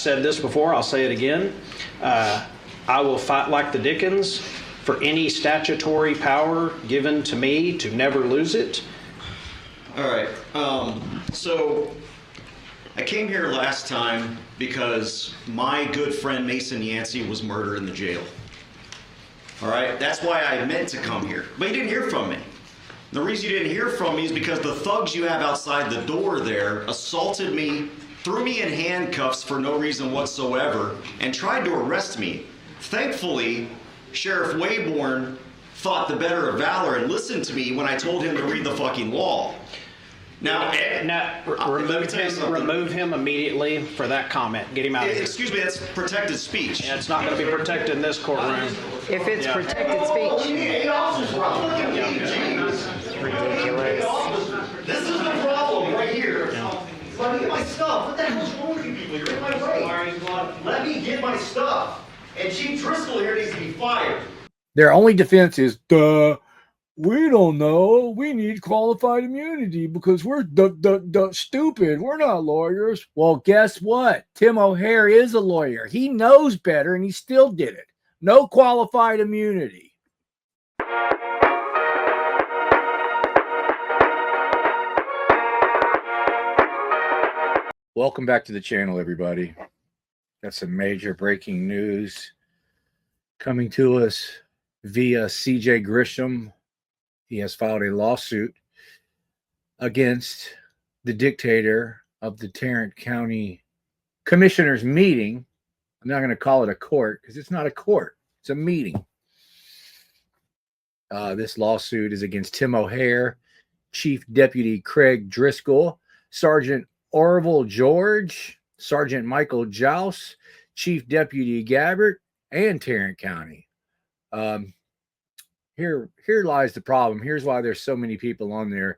Said this before, I'll say it again. I will fight like the Dickens for any statutory power given to me to never lose it. All right, so I came here last time because my good friend Mason Yancey was murdered in the jail. All right, that's why I meant to come here, but you didn't hear from me. The reason you didn't hear from me is because the thugs you have outside the door there assaulted me, threw me in handcuffs for no reason whatsoever, and tried to arrest me. Thankfully, Sheriff Wayborn thought the better of valor and listened to me when I told him to read the fucking law. Now, remove him immediately for that comment. Get him out of here. Excuse me, that's protected speech. Yeah, it's not going to be protected in this courtroom. If it's protected speech. Ridiculous. This is the problem right here. Let me get my stuff. What the hell's wrong with you people? You're in my way. Let me get my stuff. And Chief Driscoll here needs to be fired. Their only defense is, duh, we don't know. We need qualified immunity because we're stupid. We're not lawyers. Well, guess what? Tim O'Hare is a lawyer. He knows better, and he still did it. No qualified immunity. Welcome back to the channel, everybody. Got some major breaking news coming to us via CJ Grisham. He has filed a lawsuit against the dictator of the Tarrant County Commissioners meeting. I'm not going to call it a court because it's not a court. It's a meeting. This lawsuit is against Tim O'Hare, Chief Deputy Craig Driscoll, Sergeant Orville George, Sergeant Michael Jouse, Chief Deputy Gabbert, and Tarrant County. Here lies the problem. Here's why there's so many people on there.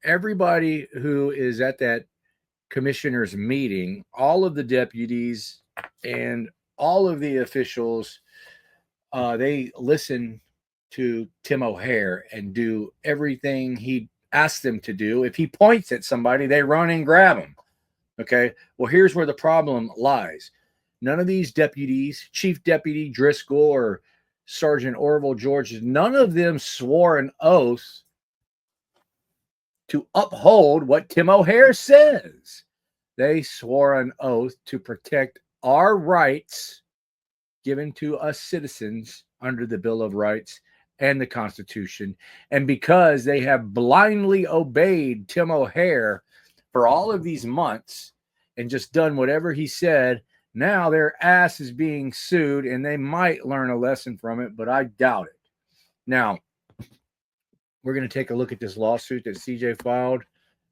Everybody who is at that commissioner's meeting, all of the deputies and all of the officials, they listen to Tim O'Hare and do everything he asks them to do. If he points at somebody, they run and grab him. Okay, well, here's where the problem lies. None of these deputies, Chief Deputy Driscoll or Sergeant Orville George, none of them swore an oath to uphold what Tim O'Hare says. They swore an oath to protect our rights given to us citizens under the Bill of Rights and the Constitution. And because they have blindly obeyed Tim O'Hare for all of these months and just done whatever he said, now their ass is being sued, and they might learn a lesson from it, but I doubt it. Now, we're going to take a look at this lawsuit that CJ filed.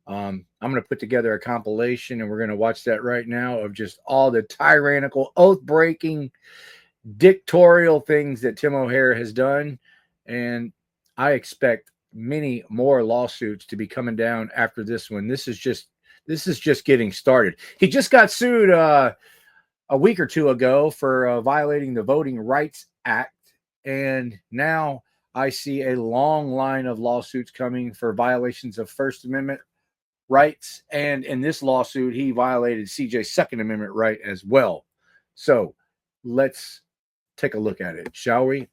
I'm going to put together a compilation, and we're going to watch that right now of just all the tyrannical, oath-breaking, dictatorial things that Tim O'Hare has done. And I expect many more lawsuits to be coming down after this one. This is just getting started. He just got sued a week or two ago for violating the Voting Rights Act. And now I see a long line of lawsuits coming for violations of First Amendment rights. And in this lawsuit, he violated CJ's Second Amendment right as well. So let's take a look at it, shall we?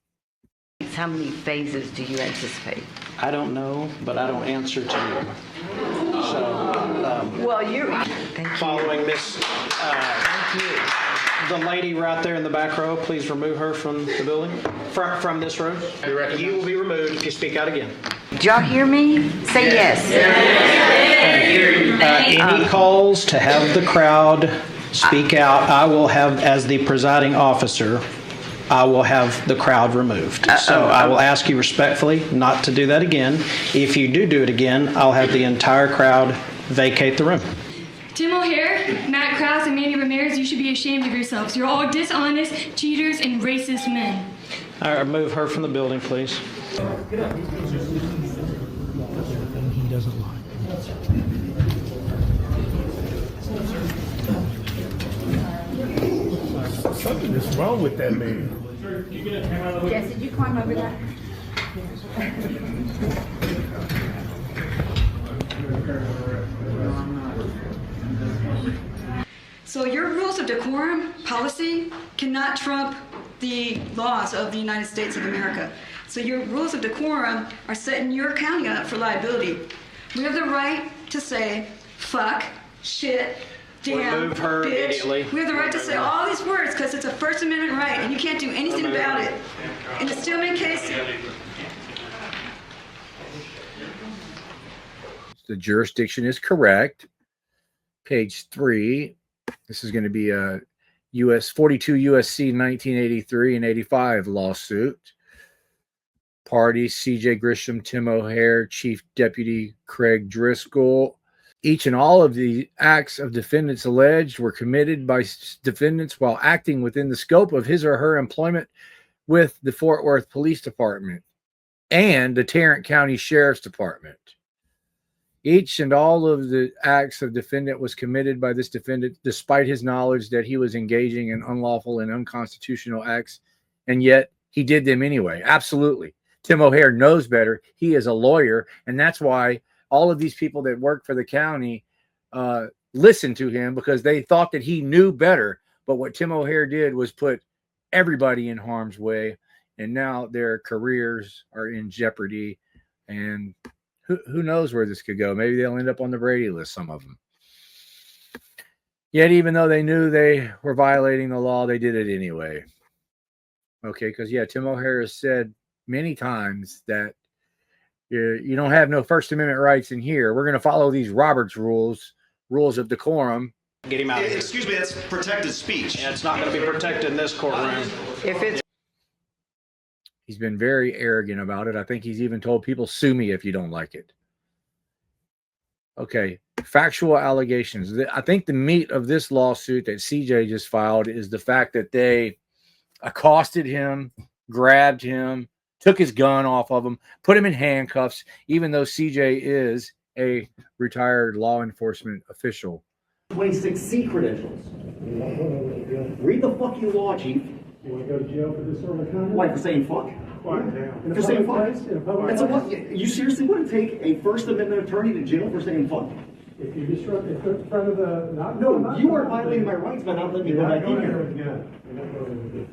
How many phases do you anticipate? I don't know, but I don't answer to you. So, Well, following this, Thank you. the lady right there in the back row, please remove her from the building, from this room. You will be removed if you speak out again. Did y'all hear me? Say yes. Any calls to have the crowd speak out, I will have, as the presiding officer, I will have the crowd removed. So I will ask you respectfully not to do that again. If you do it again, I'll have the entire crowd vacate the room. Tim O'Hare, Matt Krause, and Manny Ramirez, you should be ashamed of yourselves. You're all dishonest, cheaters, and racist men. All right, remove her from the building, please. He doesn't lie. Something is wrong with that man. Jesse, did you climb over that? So your rules of decorum policy cannot trump the laws of the United States of America. So your rules of decorum are setting your county up for liability. We have the right to say fuck, shit, damn, Remove her bitch. immediately. We have the right to say all these words because it's a First Amendment right, and you can't do anything about it. In the Stillman case, The jurisdiction is correct. Page 3. This is going to be a US 42 USC 1983 and 85 lawsuit. Parties: CJ Grisham, Tim O'Hare, Chief Deputy Craig Driscoll. Each and all of the acts of defendants alleged were committed by defendants while acting within the scope of his or her employment with the Fort Worth Police Department and the Tarrant County Sheriff's Department. Each and all of the acts of defendant was committed by this defendant despite his knowledge that he was engaging in unlawful and unconstitutional acts, and yet he did them anyway. Absolutely. Tim O'Hare knows better. He is a lawyer, and that's why all of these people that work for the county listened to him, because they thought that he knew better. But what Tim O'Hare did was put everybody in harm's way, and now their careers are in jeopardy, and who knows where this could go. Maybe they'll end up on the Brady list, some of them. Yet, even though they knew they were violating the law, they did it anyway. Okay, because, yeah, Tim O'Hare has said many times that you don't have no First Amendment rights in here. We're going to follow these Roberts rules of decorum. Get him out of here. Excuse me, that's protected speech. Yeah, it's not going to be protected in this courtroom. If it's He's been very arrogant about it. I think he's even told people, sue me if you don't like it. Okay, factual allegations. I think the meat of this lawsuit that CJ just filed is the fact that they accosted him, grabbed him, took his gun off of him, put him in handcuffs, even though CJ is a retired law enforcement official. 26C credentials. Read the fucking law, Chief. You want to go to jail for disorderly conduct? Why, for saying fuck? For saying fuck? That's a what? You seriously wouldn't take a First Amendment attorney to jail for saying fuck? If you disrupt in front of the... No, you are violating my rights by not letting me go back in here.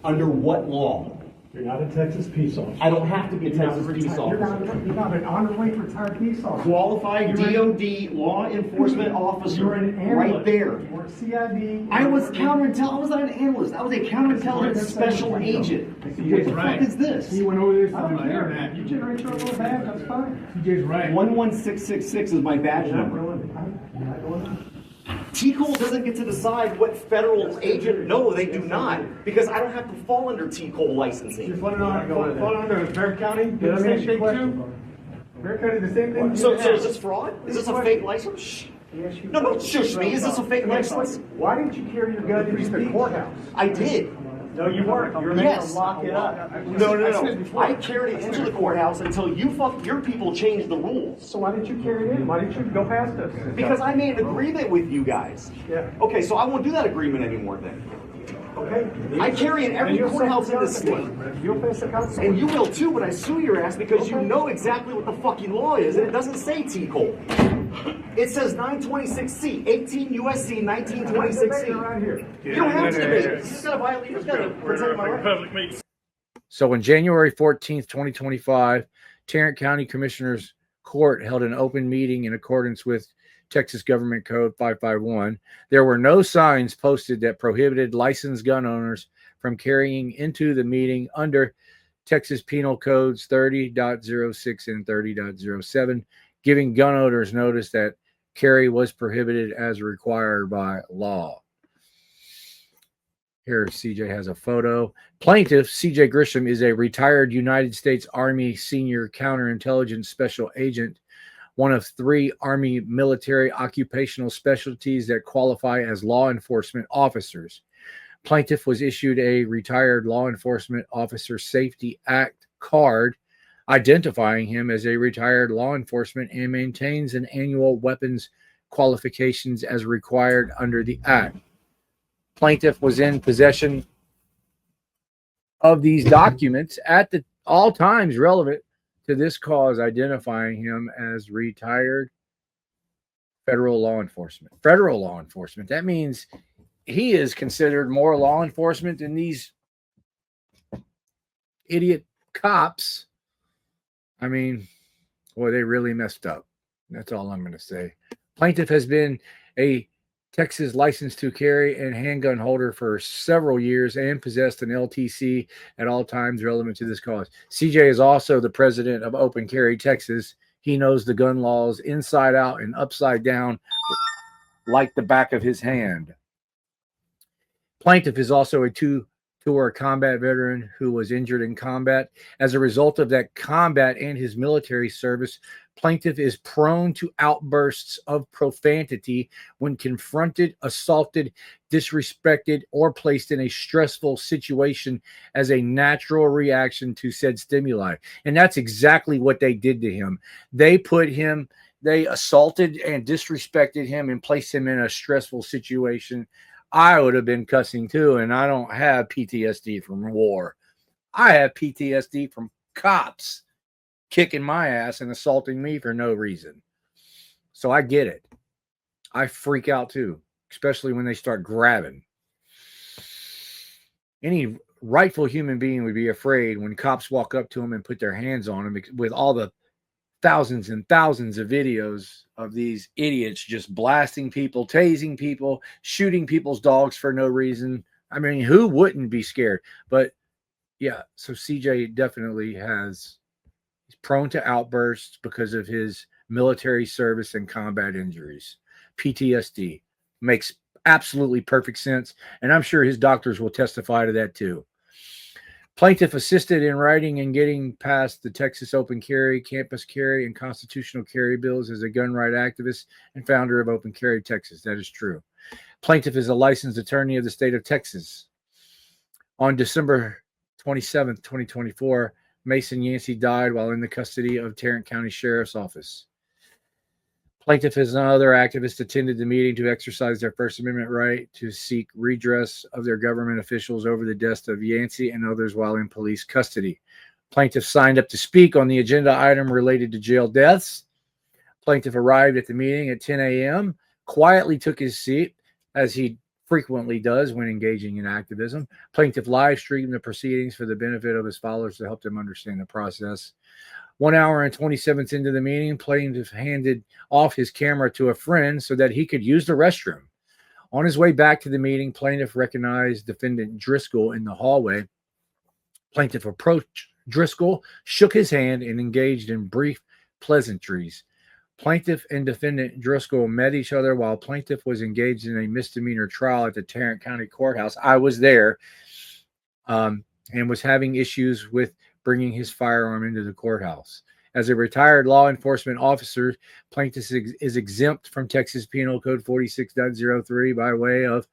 Under what law? You're not a Texas peace officer. I don't have to be a Texas peace You're officer. not an honorary retired peace officer. Qualified DOD law enforcement officer. You're an analyst. Right there. You weren't CID. I was counterintelligence. I was not an analyst. I was a counterintelligence special agent. What the fuck is this? You went over this on the internet. You generate your little badge, that's fine. CJ's right. 11666 is my badge number. T-Cole doesn't get to decide what federal agent. No, they do not, because I don't have to fall under T-Cole licensing. Just want to know, fall under Bear County, do the same thing too? Bear County, the same thing? So is this fraud? Is this a fake license? Shh. No, don't shush me. Is this a fake license? Why didn't you carry your gun into the courthouse? I did. No, you weren't. You were meant to lock it up. No. I carried it into the courthouse until your people changed the rules. So why didn't you carry it in? Why didn't you go past us? Because I made an agreement with you guys. Yeah. Okay, so I won't do that agreement anymore then. Okay. I carry in every courthouse in the state. You'll face the consequences. And you will too when I sue your ass, because you know exactly what the fucking law is, and it doesn't say T-Cole. It says 926C, 18 USC 1926C. Right here. You don't have to debate. You just gotta violate. You just gotta protect my rights. So on January 14th, 2025, Tarrant County Commissioners Court held an open meeting in accordance with Texas Government Code 551. There were no signs posted that prohibited licensed gun owners from carrying into the meeting under Texas Penal Codes 30.06 and 30.07, giving gun owners notice that carry was prohibited as required by law. Here, CJ has a photo. Plaintiff CJ Grisham is a retired United States Army senior counterintelligence special agent, one of 3 Army military occupational specialties that qualify as law enforcement officers. Plaintiff was issued a Retired Law Enforcement Officer Safety Act card identifying him as a retired law enforcement, and maintains an annual weapons qualifications as required under the Act. Plaintiff was in possession of these documents at all times relevant to this cause, identifying him as retired Federal law enforcement. Federal law enforcement. That means he is considered more law enforcement than these idiot cops. I mean, boy, they really messed up. That's all I'm going to say. Plaintiff has been a Texas license to carry and handgun holder for several years and possessed an LTC at all times relevant to this cause. CJ is also the president of Open Carry Texas. He knows the gun laws inside out and upside down like the back of his hand. Plaintiff is also a two-tour combat veteran who was injured in combat. As a result of that combat and his military service, plaintiff is prone to outbursts of profanity when confronted, assaulted, disrespected, or placed in a stressful situation as a natural reaction to said stimuli. And that's exactly what they did to him. They assaulted and disrespected him and placed him in a stressful situation. I would have been cussing too, and I don't have PTSD from war. I have PTSD from cops kicking my ass and assaulting me for no reason. So I get it. I freak out too, especially when they start grabbing. Any rightful human being would be afraid when cops walk up to him and put their hands on him with all the thousands and thousands of videos of these idiots just blasting people, tasing people, shooting people's dogs for no reason. I mean, who wouldn't be scared? But yeah, so CJ definitely he's prone to outbursts because of his military service and combat injuries. PTSD makes absolutely perfect sense, and I'm sure his doctors will testify to that too. Plaintiff assisted in writing and getting past the Texas Open Carry, Campus Carry, and Constitutional Carry bills as a gun right activist and founder of Open Carry Texas. That is true. Plaintiff is a licensed attorney of the state of Texas. On December 27th, 2024, Mason Yancey died while in the custody of Tarrant County Sheriff's Office. Plaintiff and other activists attended the meeting to exercise their First Amendment right to seek redress of their government officials over the deaths of Yancey and others while in police custody. Plaintiff signed up to speak on the agenda item related to jail deaths. Plaintiff arrived at the meeting at 10 a.m., quietly took his seat, as he frequently does when engaging in activism. Plaintiff live streamed the proceedings for the benefit of his followers to help them understand the process. 1 hour and 27 minutes into the meeting, plaintiff handed off his camera to a friend so that he could use the restroom. On his way back to the meeting, plaintiff recognized defendant Driscoll in the hallway. Plaintiff approached Driscoll, shook his hand, and engaged in brief pleasantries. Plaintiff and defendant Driscoll met each other while plaintiff was engaged in a misdemeanor trial at the Tarrant County Courthouse. I was there and was having issues with bringing his firearm into the courthouse. As a retired law enforcement officer, plaintiff is exempt from Texas Penal Code 46.03 by way of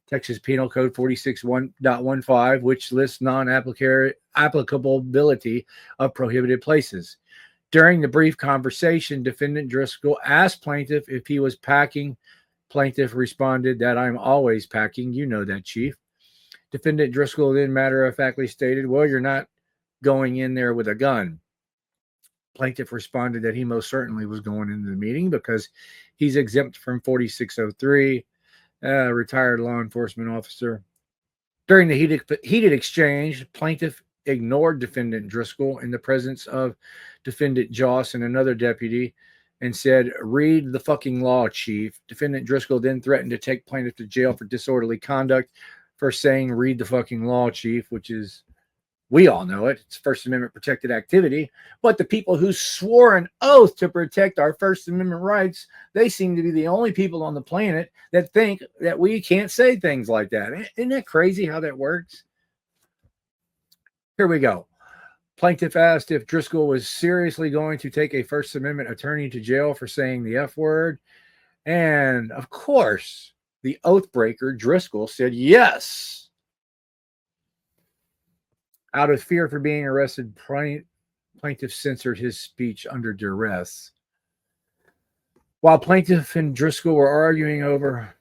Texas Penal Code 46.15, which lists non-applicability of prohibited places. During the brief conversation, defendant Driscoll asked plaintiff if he was packing. Plaintiff responded that I'm always packing. You know that, Chief. Defendant Driscoll then matter-of-factly stated, well, you're not going in there with a gun. Plaintiff responded that he most certainly was going into the meeting because he's exempt from 4603, retired law enforcement officer. During the heated exchange, plaintiff ignored defendant Driscoll in the presence of defendant Joss and another deputy and said, read the fucking law, Chief. Defendant Driscoll then threatened to take plaintiff to jail for disorderly conduct for saying, read the fucking law, Chief, which is, we all know it. It's First Amendment protected activity. But the people who swore an oath to protect our First Amendment rights, they seem to be the only people on the planet that think that we can't say things like that. Isn't that crazy how that works? Here we go. Plaintiff asked if Driscoll was seriously going to take a First Amendment attorney to jail for saying the F word. And of course, the oath breaker, Driscoll, said yes. Out of fear for being arrested, plaintiff censored his speech under duress. While plaintiff and Driscoll were arguing over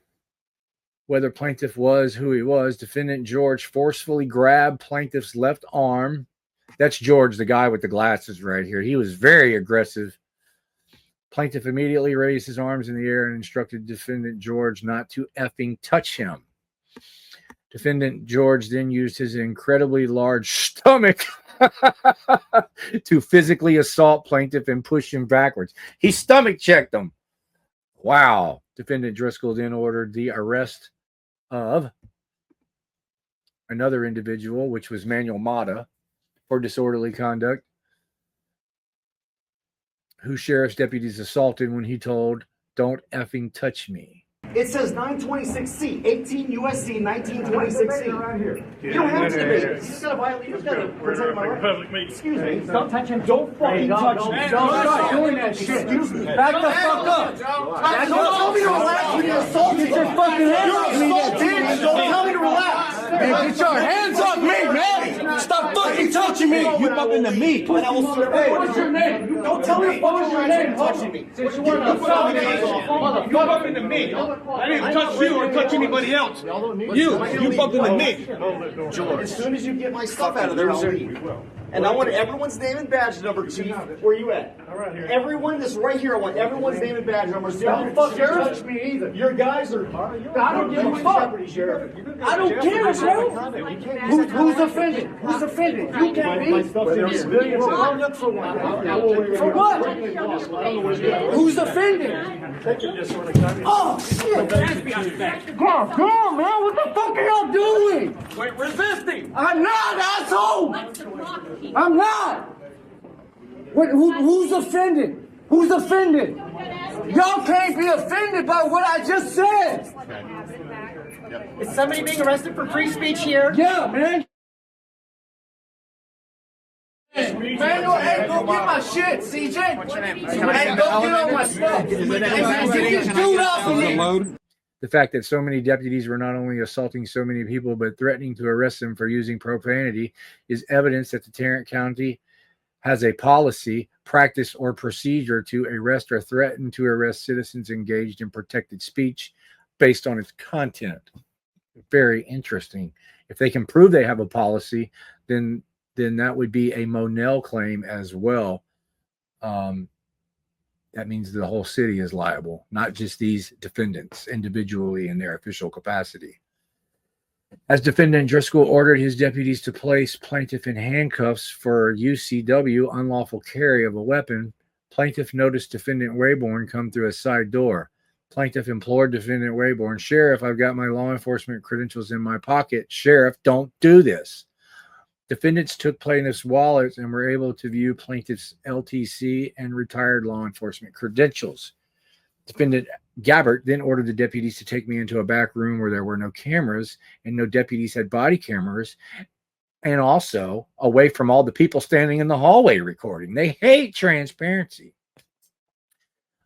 whether plaintiff was who he was, defendant George forcefully grabbed plaintiff's left arm. That's George, the guy with the glasses right here. He was very aggressive Plaintiff immediately raised his arms in the air and instructed defendant George not to effing touch him. Defendant George then used his incredibly large stomach to physically assault plaintiff and push him backwards. He stomach checked him. Wow. Defendant Driscoll then ordered the arrest of another individual, which was Manuel Mata, for disorderly conduct, who sheriff's deputies assaulted when he told, "Don't effing touch me." It says 926C, 18 USC 1926C. You don't have to debate it. You just gotta violate. You just gotta protect my right. Excuse me. Don't touch him. Don't fucking touch me. Don't stop doing that shit. Excuse me. Back the fuck up. Don't tell me to relax when you're assaulting. Get your fucking hands off me. Don't tell me to relax. Man, get your hands off me, man! Stop fucking touching me! You fucking to me! And I will serve. Hey, what's your name? Don't tell me to fucking relax when you're touching me. Since you want to assault me, you fucking to me. I didn't touch you or touch anybody else. You fucking to me. George, as soon as you get my stuff out of there, I'll leave. And I want everyone's name and badge number, Chief. Where you at? Everyone that's right here, I want everyone's name and badge number. Don't fucking touch me either. Your guys are... I don't give a fuck. I don't care, bro. Who's offended? Who's offended? You can't be. For what? Who's offended? Oh, shit. God damn, man. What the fuck are y'all doing? Wait, resisting. I'm not, asshole. I'm not. Who's offended? Who's offended? Y'all can't be offended by what I just said. Is somebody being arrested for free speech here? Yeah, man. Manuel, hey, go get my shit, CJ. What's your name? Hey, go get all my stuff. Get this dude off of me. The fact that so many deputies were not only assaulting so many people, but threatening to arrest them for using profanity is evidence that the Tarrant County has a policy, practice, or procedure to arrest or threaten to arrest citizens engaged in protected speech based on its content. Very interesting. If they can prove they have a policy, then that would be a Monell claim as well. That means the whole city is liable, not just these defendants individually in their official capacity. As defendant Driscoll ordered his deputies to place plaintiff in handcuffs for UCW, unlawful carry of a weapon, plaintiff noticed defendant Wayborn come through a side door. Plaintiff implored defendant Wayborn, "Sheriff, I've got my law enforcement credentials in my pocket. Sheriff, don't do this." Defendants took plaintiff's wallets and were able to view plaintiff's LTC and retired law enforcement credentials. Defendant Gabbert then ordered the deputies to take me into a back room where there were no cameras and no deputies had body cameras, and also away from all the people standing in the hallway recording. They hate transparency.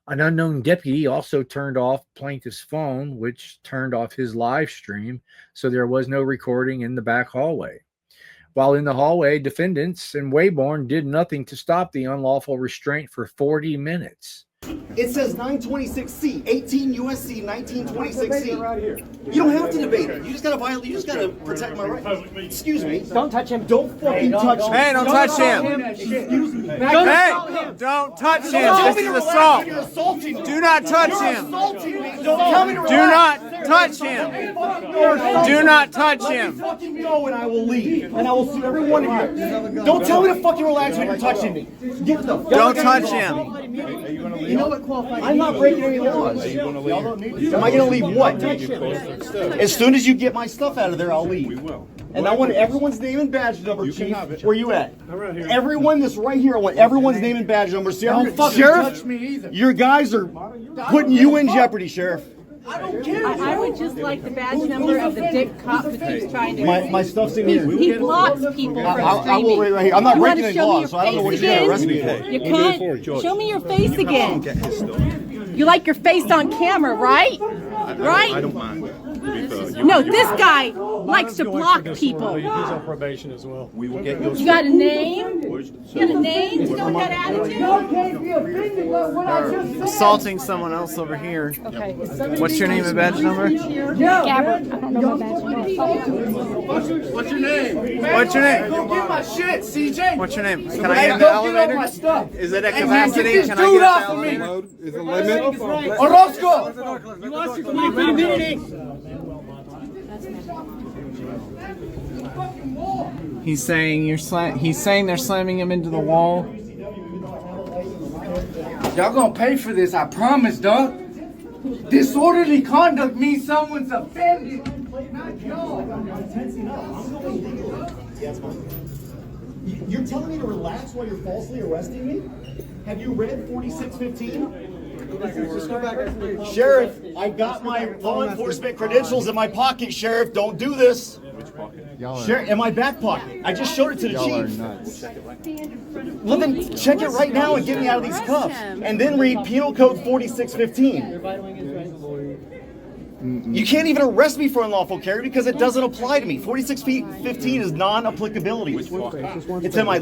An unknown deputy also turned off plaintiff's phone, which turned off his live stream, so there was no recording in the back hallway. While in the hallway, defendants and Wayborn did nothing to stop the unlawful restraint for 40 minutes. It says 926C, 18 USC 1926C. You don't have to debate it. You just gotta violate. You just gotta protect my right. Excuse me. Don't touch him. Don't fucking touch me. Hey, don't touch him. Excuse me. Hey, don't touch him. This is assault. You're assaulting me. Do not touch You're him. assaulting me. Don't tell me to Do relax. not touch him. Do not touch him. Let me fucking go and I will leave. And I will sue every one of you. Don't tell me to fucking relax when you're touching me. Get the fuck Don't out touch of him. You know what qualifies? I'm not breaking any laws. Am I going to leave what? As soon as you get my stuff out of there, I'll leave. And I want everyone's name and badge number, Chief. Where you at? Everyone that's right here, I want everyone's name and badge number. Don't fucking touch me either. Your guys are putting you in jeopardy, Sheriff. I don't care. I would just like the badge number of the dick cop who keeps trying to. My stuff's in here. He blocks people from I will streaming. right here. I'm not You wanna breaking any show me laws, your so I don't know what face you're going to arrest me again? for. You can't show me your face again. You like your face on camera, right? Right? I don't mind. No, this guy likes to block people. He's on probation as well. We will get you. You got a name? You got a name to go with that attitude? Assaulting someone else over here. Okay. What's your name and badge number? Gabbard. I don't know my badge number. What's your name? What's your name? Go get my shit, CJ. What's your name? Can Hey, I get in the go get all elevator? my stuff. Is it at Hey, capacity? get this Can I dude get off in of the me. elevator? Is it limit? Orozco. You lost your community. He's saying he's saying they're slamming him into the wall. Y'all gonna pay for this, I promise, dog. Disorderly conduct means someone's offended. You're telling me to relax while you're falsely arresting me? Have you read 4615? Sheriff, I got my law enforcement credentials in my pocket, Sheriff. Don't do this. Sheriff, in my back pocket. I just showed it to the chief. Well, then check it right now and get me out of these cuffs. And then read Penal Code 4615. You can't even arrest me for unlawful carry because it doesn't apply to me. 4615 is non-applicability. It's in my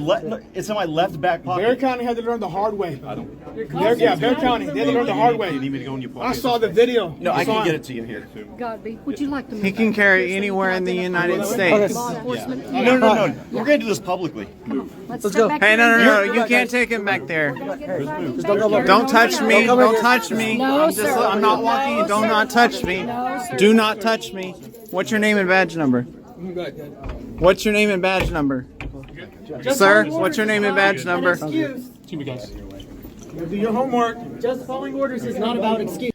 left back pocket. Bear County had to learn the hard way. Bear County, they had to learn the hard way. I saw the video. No, I can get it to you here. Godby, would you like to He can carry anywhere in the United States. law enforcement? No. We're gonna do this publicly. Let's go. Hey, no, you can't take him back there. Don't touch me. Don't touch me. No, sir. I'm not walking. No, Do sir. not touch me. No, sir. Do not touch me. What's your name and badge number? What's your name and badge number? Sir, what's your name and badge number? Excuse me, guys. Do your homework. Just following orders is not about excuse.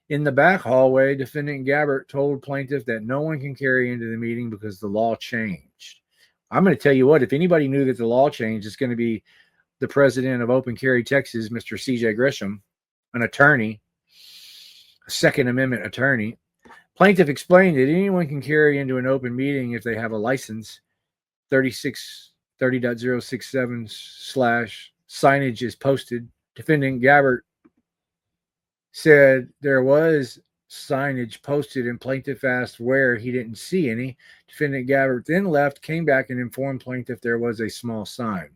In the back hallway, defendant Gabbert told plaintiff that no one can carry into the meeting because the law changed. I'm going to tell you what, if anybody knew that the law changed, it's going to be the president of Open Carry Texas, Mr. CJ Grisham, an attorney, a Second Amendment attorney. Plaintiff explained that anyone can carry into an open meeting if they have a license. 30.067/signage is posted. Defendant Gabbert said there was signage posted and plaintiff asked where. He didn't see any. Defendant Gabbert then left, came back and informed plaintiff there was a small sign.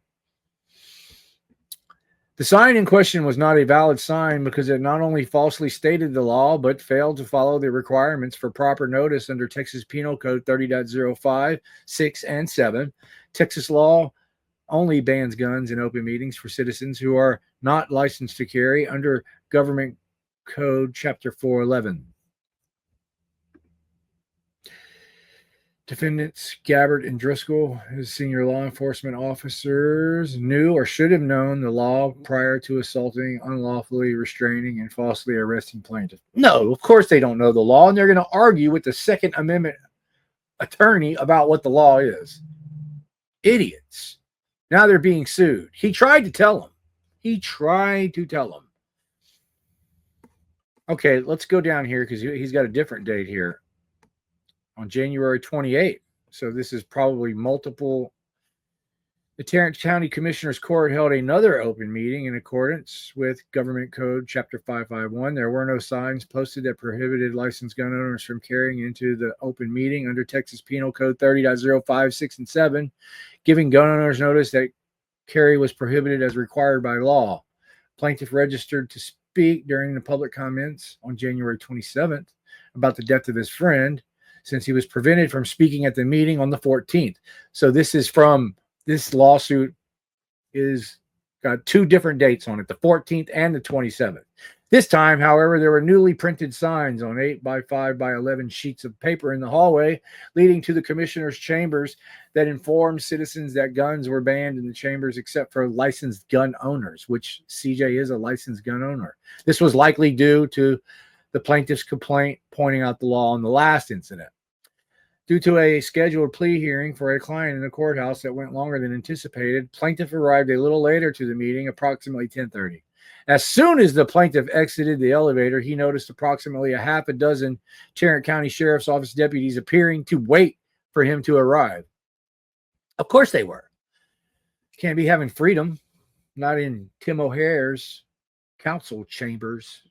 The sign in question was not a valid sign because it not only falsely stated the law, but failed to follow the requirements for proper notice under Texas Penal Code 30.05, 6, and 7. Texas law only bans guns in open meetings for citizens who are not licensed to carry under Government Code Chapter 411. Defendants Gabbert and Driscoll, as senior law enforcement officers, knew or should have known the law prior to assaulting, unlawfully restraining, and falsely arresting plaintiff. No, of course they don't know the law, and they're going to argue with the Second Amendment attorney about what the law is. Idiots. Now they're being sued. He tried to tell them. Okay, let's go down here because he's got a different date here. On January 28th. So this is probably multiple. The Tarrant County Commissioner's Court held another open meeting in accordance with Government Code Chapter 551. There were no signs posted that prohibited licensed gun owners from carrying into the open meeting under Texas Penal Code 30.05, 6, and 7, giving gun owners notice that carry was prohibited as required by law. Plaintiff registered to speak during the public comments on January 27th about the death of his friend, since he was prevented from speaking at the meeting on the 14th. So this lawsuit is got two different dates on it, the 14th and the 27th. This time, however, there were newly printed signs on 8x5x11 sheets of paper in the hallway leading to the commissioner's chambers that informed citizens that guns were banned in the chambers except for licensed gun owners, which CJ is a licensed gun owner. This was likely due to the plaintiff's complaint pointing out the law in the last incident. Due to a scheduled plea hearing for a client in the courthouse that went longer than anticipated, plaintiff arrived a little later to the meeting, approximately 10:30. As soon as the plaintiff exited the elevator, he noticed approximately a half a dozen Tarrant County Sheriff's Office deputies appearing to wait for him to arrive. Of course they were. Can't be having freedom, not in Tim O'Hare's council chambers.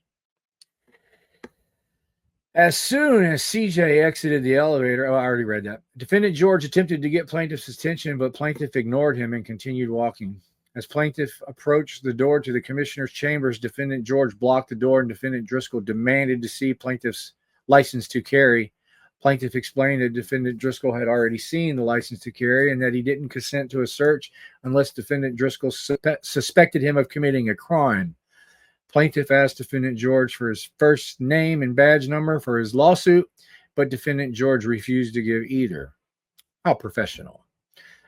As soon as CJ exited the elevator, I already read that. Defendant George attempted to get plaintiff's attention, but plaintiff ignored him and continued walking. As plaintiff approached the door to the commissioner's chambers, defendant George blocked the door and defendant Driscoll demanded to see plaintiff's license to carry. Plaintiff explained that defendant Driscoll had already seen the license to carry and that he didn't consent to a search unless defendant Driscoll suspected him of committing a crime. Plaintiff asked defendant George for his first name and badge number for his lawsuit, but defendant George refused to give either. How professional.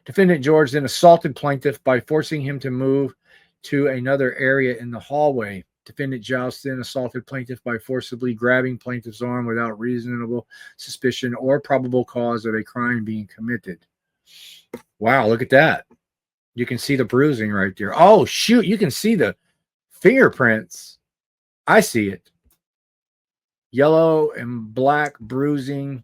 Defendant George then assaulted plaintiff by forcing him to move to another area in the hallway. Defendant Joust then assaulted plaintiff by forcibly grabbing plaintiff's arm without reasonable suspicion or probable cause of a crime being committed. Wow, look at that. You can see the bruising right there. Oh, shoot, you can see the fingerprints. I see it. Yellow and black bruising.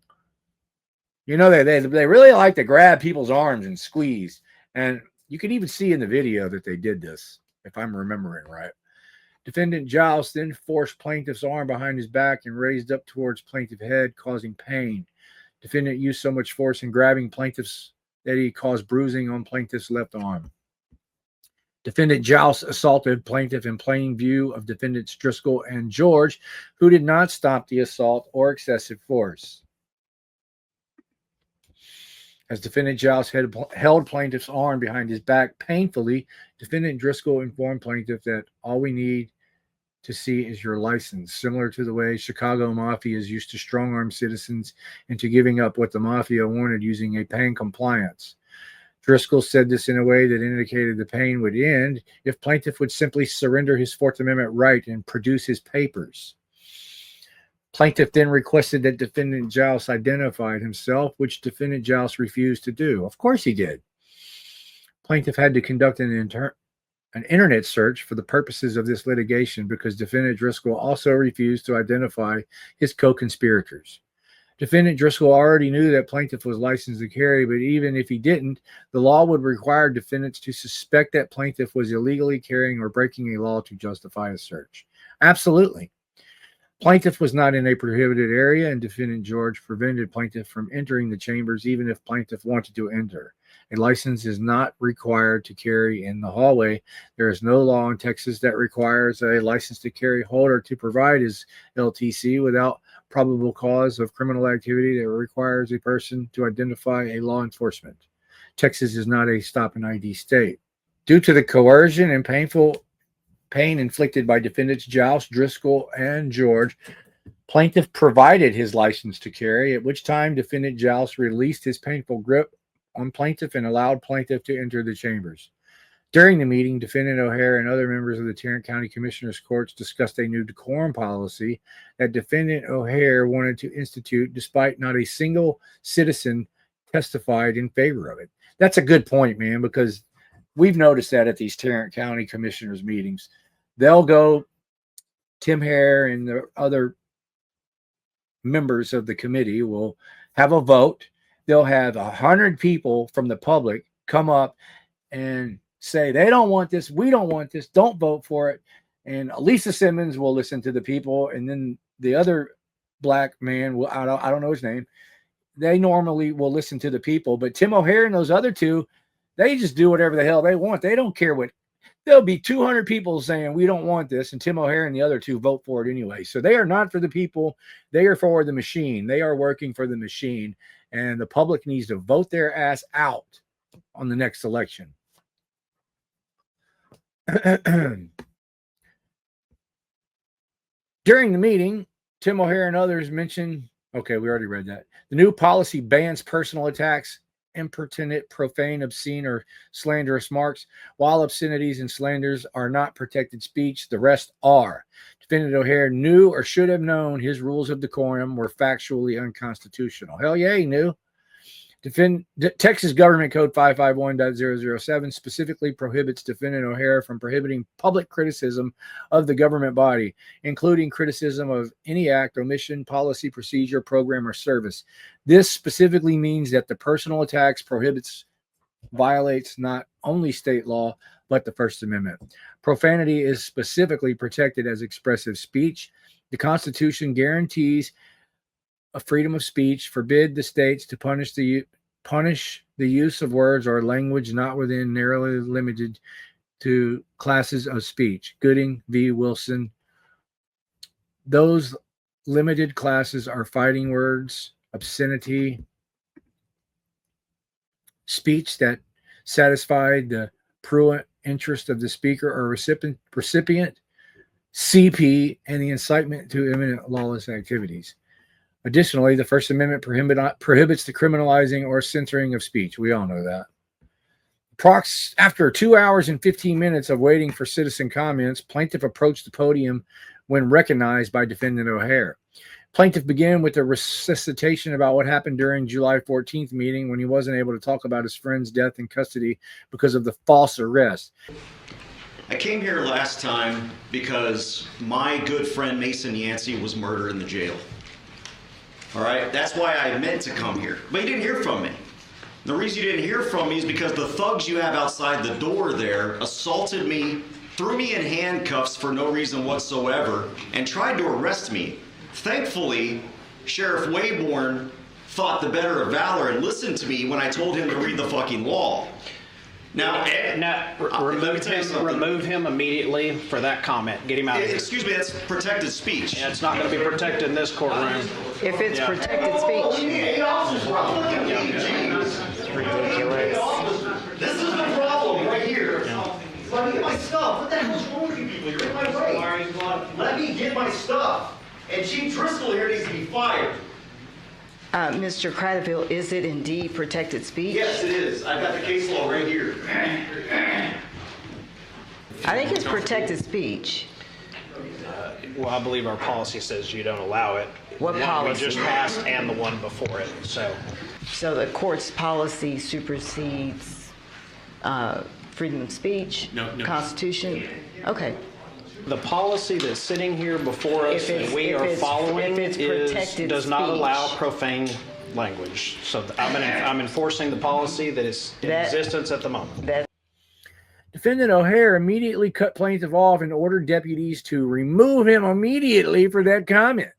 You know, they really like to grab people's arms and squeeze. And you can even see in the video that they did this, if I'm remembering right. Defendant Giles then forced plaintiff's arm behind his back and raised up towards plaintiff's head, causing pain. Defendant used so much force in grabbing plaintiff's that he caused bruising on plaintiff's left arm. Defendant Giles assaulted plaintiff in plain view of defendants Driscoll and George, who did not stop the assault or excessive force. As defendant Giles held plaintiff's arm behind his back painfully, defendant Driscoll informed plaintiff that all we need to see is your license, similar to the way Chicago Mafia is used to strong-arm citizens into giving up what the Mafia wanted using a pain compliance. Driscoll said this in a way that indicated the pain would end if plaintiff would simply surrender his Fourth Amendment right and produce his papers. Plaintiff then requested that defendant Giles identified himself, which defendant Giles refused to do. Of course he did. Plaintiff had to conduct an internet search for the purposes of this litigation because defendant Driscoll also refused to identify his co-conspirators. Defendant Driscoll already knew that plaintiff was licensed to carry, but even if he didn't, the law would require defendants to suspect that plaintiff was illegally carrying or breaking a law to justify a search. Absolutely. Plaintiff was not in a prohibited area, and defendant George prevented plaintiff from entering the chambers even if plaintiff wanted to enter. A license is not required to carry in the hallway. There is no law in Texas that requires a license to carry holder to provide his LTC without probable cause of criminal activity that requires a person to identify a law enforcement. Texas is not a stop and ID state. Due to the coercion and pain inflicted by defendants Giles, Driscoll, and George, plaintiff provided his license to carry, at which time defendant Giles released his painful grip on plaintiff and allowed plaintiff to enter the chambers. During the meeting, defendant O'Hare and other members of the Tarrant County Commissioners Courts discussed a new decorum policy that defendant O'Hare wanted to institute despite not a single citizen testified in favor of it. That's a good point, man, because we've noticed that at these Tarrant County Commissioners meetings. They'll go, Tim Hare and the other members of the committee will have a vote. They'll have 100 people from the public come up and say, they don't want this, we don't want this, don't vote for it. And Lisa Simmons will listen to the people, and then the other black man, I don't know his name, they normally will listen to the people. But Tim O'Hare and those other two, they just do whatever the hell they want. They don't care what. There'll be 200 people saying we don't want this, and Tim O'Hare and the other two vote for it anyway. So they are not for the people. They are for the machine. They are working for the machine, and the public needs to vote their ass out on the next election. During the meeting, Tim O'Hare and others mentioned, okay, we already read that. The new policy bans personal attacks, impertinent, profane, obscene, or slanderous marks. While obscenities and slanders are not protected speech, the rest are. Defendant O'Hare knew or should have known his rules of decorum were factually unconstitutional. Hell yeah, he knew. Texas Government Code 551.007 specifically prohibits defendant O'Hare from prohibiting public criticism of the government body, including criticism of any act, omission, policy, procedure, program, or service. This specifically means that the personal attacks violates not only state law, but the First Amendment. Profanity is specifically protected as expressive speech. The Constitution guarantees of freedom of speech, forbid the states to punish the use of words or language not within narrowly limited to classes of speech. Gooding v. Wilson. Those limited classes are fighting words, obscenity, speech that satisfied the prurient interest of the speaker or recipient, CP, and the incitement to imminent lawless activities. Additionally, the First Amendment prohibits the criminalizing or censoring of speech. We all know that. After 2 hours and 15 minutes of waiting for citizen comments, plaintiff approached the podium when recognized by Defendant O'Hare. Plaintiff began with a recitation about what happened during July 14th meeting when he wasn't able to talk about his friend's death in custody because of the false arrest. I came here last time because my good friend Mason Yancey was murdered in the jail. All right, that's why I meant to come here, but you didn't hear from me. The reason you didn't hear from me is because the thugs you have outside the door there assaulted me, threw me in handcuffs for no reason whatsoever, and tried to arrest me. Thankfully, Sheriff Wayborn thought the better of valor and listened to me when I told him to read the fucking law. Now, remove him immediately for that comment. Get him out of here. Excuse me, that's protected speech. Yeah, it's not going to be protected in this courtroom. If it's protected speech. Ridiculous. This is the problem right here. Let me get my stuff. What the hell's wrong with you people? You're in my way. Let me get my stuff. And Chief Driscoll here needs to be fired. Mr. Cradaville, is it indeed protected speech? Yes, it is. I've got the case law right here. I think it's protected speech. Well, I believe our policy says you don't allow it. What The one policy? we just passed and the one before it. So the court's policy supersedes freedom of speech, Constitution? Okay. The policy that's sitting here before us that we are following does not allow profane language. So I'm enforcing the policy that is in existence at the moment. Defendant O'Hare immediately cut plaintiff off and ordered deputies to remove him immediately for that comment.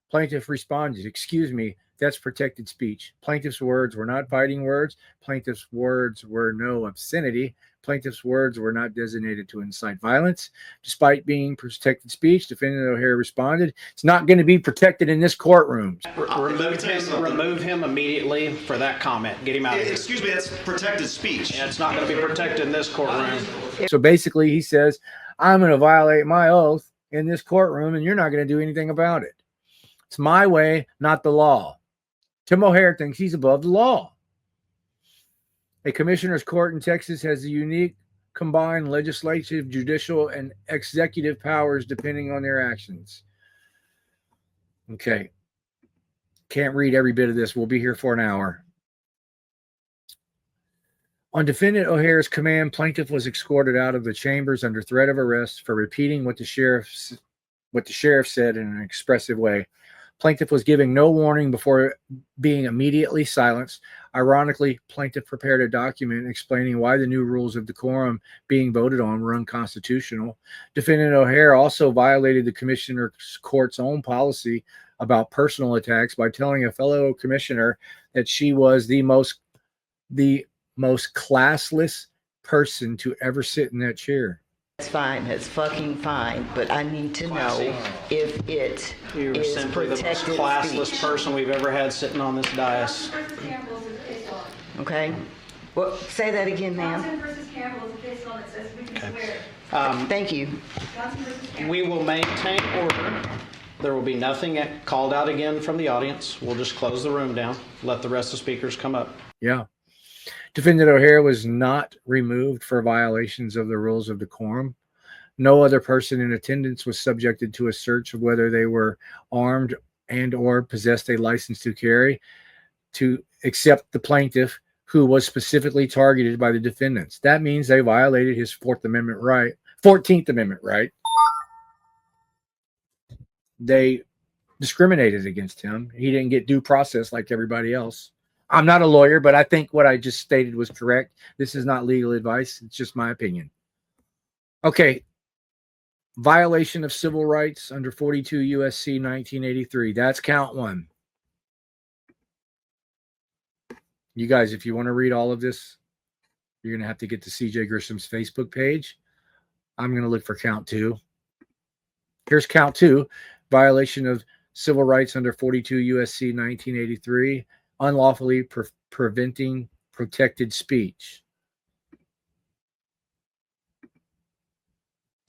Plaintiff responded, "Excuse me, that's protected speech. Plaintiff's words were not fighting words. Plaintiff's words were no obscenity. Plaintiff's words were not designated to incite violence. Despite being protected speech," Defendant O'Hare responded, "it's not going to be protected in this courtroom." Remove him immediately for that comment. Get him out of here. Excuse me, that's protected speech. Yeah, it's not going to be protected in this courtroom. So basically he says, I'm going to violate my oath in this courtroom and you're not going to do anything about it. It's my way, not the law. Tim O'Hare thinks he's above the law. A commissioner's court in Texas has a unique combined legislative, judicial, and executive powers depending on their actions. Okay. Can't read every bit of this. We'll be here for an hour. On Defendant O'Hare's command, plaintiff was escorted out of the chambers under threat of arrest for repeating what the sheriff said in an expressive way. Plaintiff was giving no warning before being immediately silenced. Ironically, plaintiff prepared a document explaining why the new rules of decorum being voted on were unconstitutional. Defendant O'Hare also violated the commissioner's court's own policy about personal attacks by telling a fellow commissioner that she was the most classless person to ever sit in that chair. That's fine. That's fucking fine. But I need to know if it You're is simply the most protected classless speech. person we've ever had sitting on this dais. Okay. Well, say that again, ma'am. Johnson versus Campbell is a case law that says we can swear. Thank you. Johnson versus Campbell. We will maintain order. There will be nothing called out again from the audience. We'll just close the room down, let the rest of the speakers come up. Yeah. Defendant O'Hare was not removed for violations of the rules of decorum. No other person in attendance was subjected to a search of whether they were armed and or possessed a license to carry, except the plaintiff, who was specifically targeted by the defendants. That means they violated his 14th Amendment right. They discriminated against him. He didn't get due process like everybody else. I'm not a lawyer, but I think what I just stated was correct. This is not legal advice. It's just my opinion. Okay. Violation of civil rights under 42 USC 1983. That's count one. You guys, if you want to read all of this, you're going to have to get to CJ Grisham's Facebook page. I'm going to look for count 2. Here's count 2. Violation of civil rights under 42 USC 1983. Unlawfully preventing protected speech.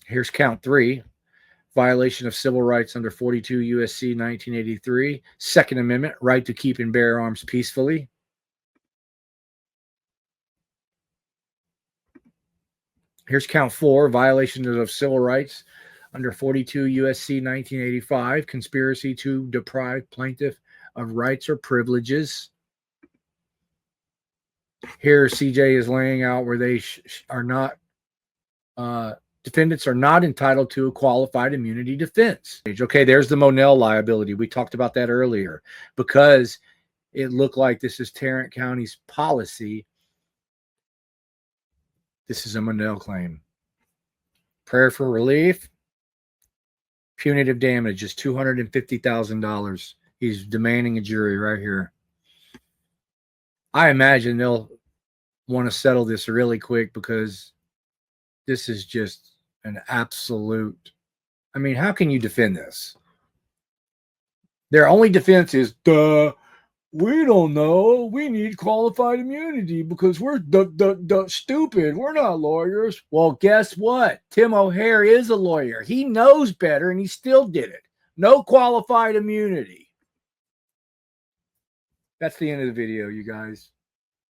Here's count 3. Violation of civil rights under 42 USC 1983. Second Amendment, right to keep and bear arms peacefully. Here's count 4, violation of civil rights under 42 USC 1985, conspiracy to deprive plaintiff of rights or privileges. Here, CJ is laying out where they are not, defendants are not entitled to a qualified immunity defense. Okay, there's the Monell liability. We talked about that earlier because it looked like this is Tarrant County's policy. This is a Monell claim. Prayer for relief. Punitive damage is $250,000. He's demanding a jury right here. I imagine they'll want to settle this really quick because this is just an absolute. I mean, how can you defend this? Their only defense is, duh. We don't know. We need qualified immunity because we're stupid. We're not lawyers. Well, guess what? Tim O'Hare is a lawyer. He knows better, and he still did it. No qualified immunity. That's the end of the video, you guys.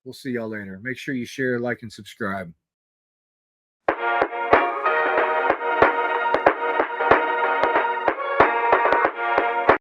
We'll see y'all later. Make sure you share, like, and subscribe.